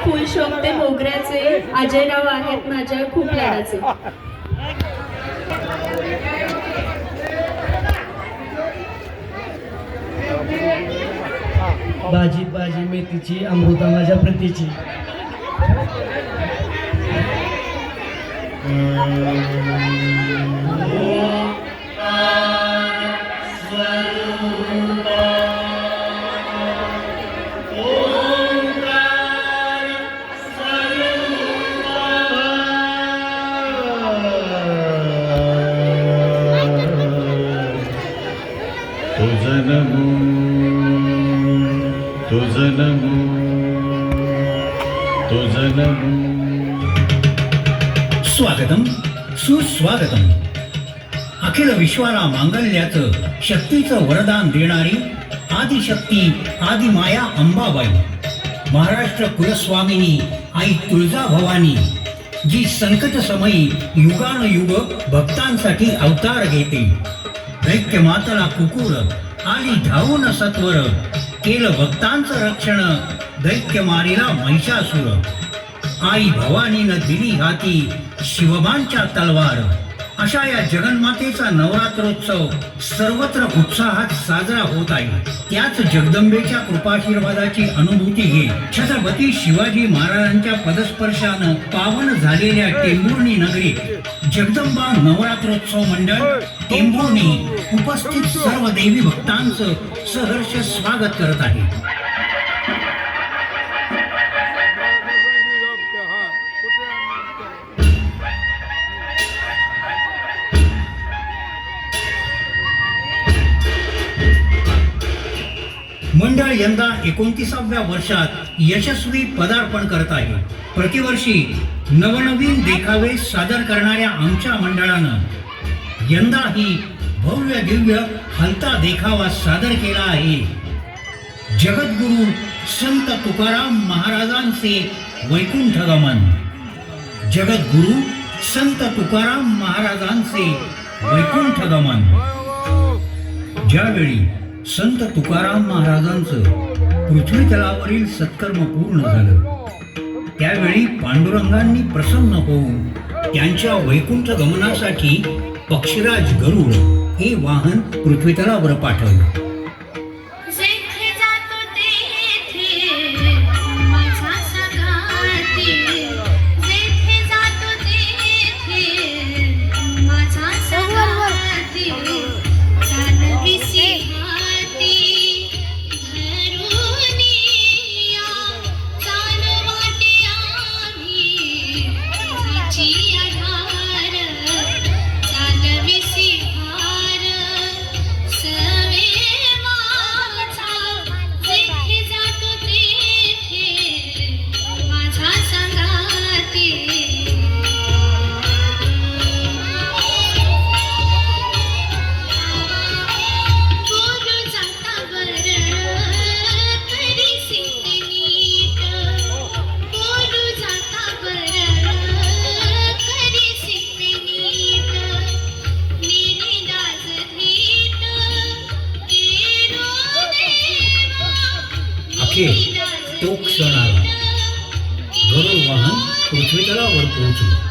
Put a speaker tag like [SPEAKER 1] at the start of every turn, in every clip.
[SPEAKER 1] फुल शोभते मोगऱ्याचे, अजयराव आहेत माझ्या खूप लाडाचे.
[SPEAKER 2] भाजी भाजी मेथीची, अमृता माझ्या प्रतीची.
[SPEAKER 3] स्वागतम सुस्वागतम. अखिल विश्वाला मांगल्याचं शक्तीचं वरदान देणारी आदिशक्ती आदिमाया अंबाबाई, महाराष्ट्र कुलस्वामिनी आई तुळजा भवानी, जी संकट समयी युगानुयुग भक्तांसाठी अवतार घेते. दैत्य मातला कुकुर आली धावून सत्वर, केलं भक्तांचं रक्षण दैत्य मारीला महिषासुर. आई भवानीनं दिली हाती शिवबांच्या तलवार. अशा या जगन्मातेचा नवरात्रोत्सव सर्वत्र उत्साहात साजरा होत आहे. त्याच जगदंबेच्या कृपाशीर्वादाची अनुभूती घे. छत्रपती शिवाजी महाराजांच्या पदस्पर्शानं पावन झालेल्या टेंभुर्णी नगरीत जगदंबा नवरात्रोत्सव मंडळ टेंभुर्णी उपस्थित सर्व देवी भक्तांचं सहर्ष स्वागत करत आहे. मंडळ यंदा 29व्या वर्षात यशस्वी पदार्पण करत आहे. प्रतिवर्षी नवनवीन देखावे सादर करणाऱ्या आमच्या मंडळानं यंदाही भव्य दिव्य हलता देखावा सादर केला आहे. जगद्गुरु संत तुकाराम महाराजांचे वैकुंठ गमन. जगद्गुरु संत तुकाराम महाराजांचे वैकुंठ गमन. ज्यावेळी संत तुकाराम महाराजांचं पृथ्वी तलावरील सत्कर्म पूर्ण झालं, त्यावेळी पांडुरंगांनी प्रसन्न होऊन त्यांच्या वैकुंठ गमनासाठी पक्षीराज गरुड हे वाहन पृथ्वी तलावर पाठवलं. तो क्षण आला. गरुड वाहन पृथ्वी तलावर पोहोचलं.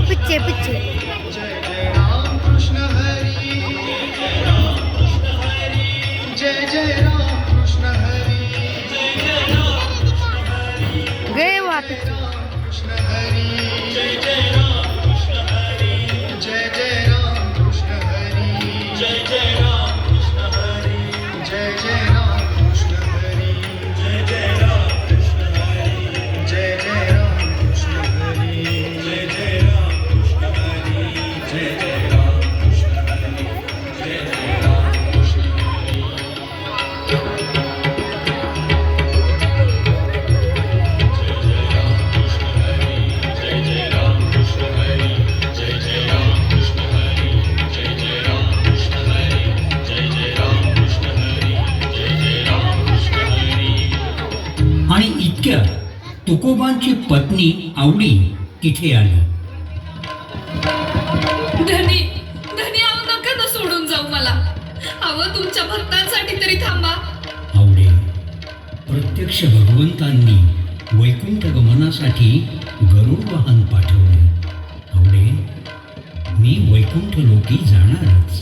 [SPEAKER 4] पीछे गए वहाँ पे
[SPEAKER 3] तुकोबांची पत्नी आवडी तिथे आली.
[SPEAKER 4] धनी धनी आव नका ना सोडून जाऊ मला. अव तुमच्या भक्तांसाठी तरी थांबा.
[SPEAKER 3] आवडे, प्रत्यक्ष भगवंतांनी वैकुंठ गमनासाठी गरुड वाहन पाठवले. आवडे, मी वैकुंठ लोकी जाणारच.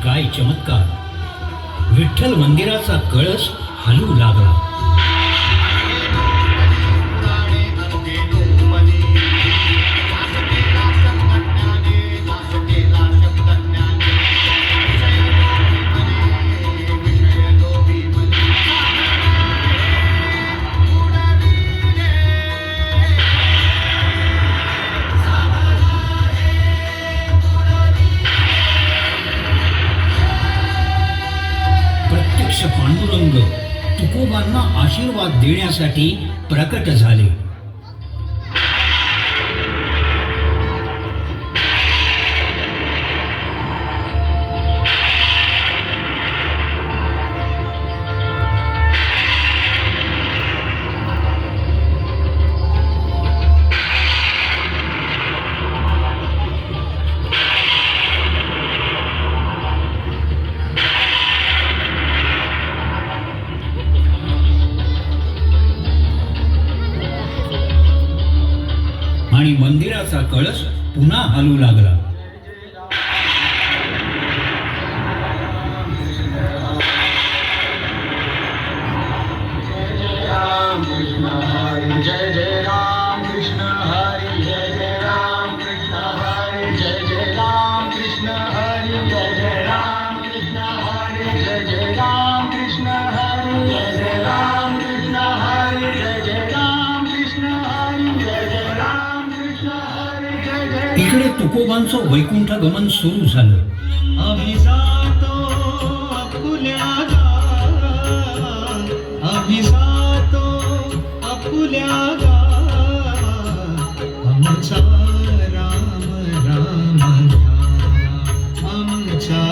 [SPEAKER 3] काय चमत्कार! विठ्ठल मंदिराचा कळस हलू लागला. पांडुरंग तुकोबांना आशीर्वाद देण्यासाठी प्रकट झाले. आणि मंदिराचा कळस पुन्हा हलू लागला.
[SPEAKER 5] जय जय राम कृष्ण हरी, जय जय राम कृष्ण हरी, जय जय राम कृष्ण हरी, जय जय राम कृष्ण हरी, जय जय राम कृष्ण हरी, जय जय राम कृष्ण हरी, जय जय राम कृष्ण हरी, जय जय राम कृष्ण हरी, जय जय.
[SPEAKER 3] इकडे तुकोबांचं वैकुंठ गमन सुरू झालं.
[SPEAKER 5] आम्ही जातो अपुल्या गावात, आम्ही जातो अपुल्या गावात, आमचा राम राम घ्यावा, आमचा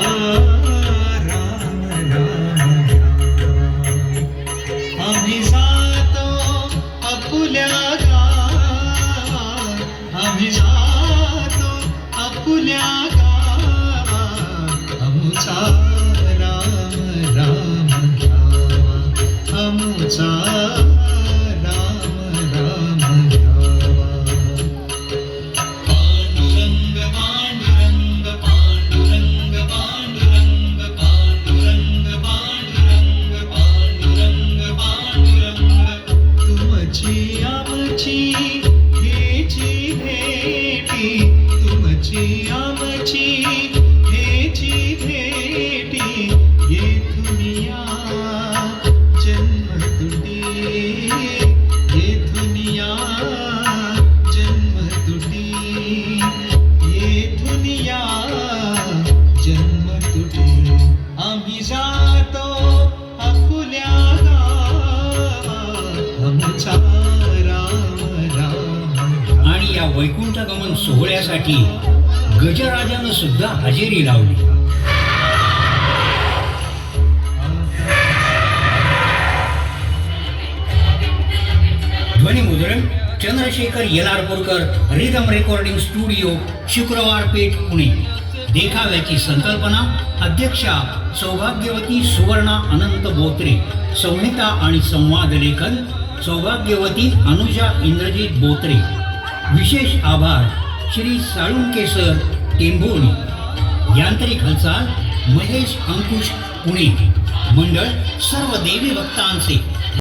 [SPEAKER 5] राम राम घ्यावा. आम्ही जातो अपुल्या गावात, आम्ही जातो अपुल्या गावात, आमचा राम राम घ्यावा, आमचा राम राम घ्यावा. पांडुरंग पांडुरंग पांडुरंग पांडुरंग पांडुरंग पांडुरंग पांडुरंग पांडुरंग. तुमची आमची हेची भेटी, तुमची आमची हेची भेटी, येथुनिया जन्म तुटी, येथुनिया जन्म तुटी, येथुनिया जन्म तुटी. आम्ही जातो अपुल्या गावात, आमचा राम राम.
[SPEAKER 3] आणि या वैकुंठ गमन सोहळ्यासाठी गजराजानं सुद्धा हजेरी लावली. ध्वनिमुद्रण चंद्रशेखर येलारपूरकर, रिदम रेकॉर्डिंग स्टुडिओ, शुक्रवार पेठ, पुणे. देखाव्याची संकल्पना अध्यक्षा सौभाग्यवती सुवर्णा अनंत बोत्रे, संहिता आणि संवाद लेखन सौभाग्यवती अनुजा इंद्रजित बोत्रे, विशेष आभार श्री साळुंके सर टेंभोर्णी. यांत्रिक हालचाल महेश अंकुश पुणे. मंडळ सर्व देवी भक्तांचे.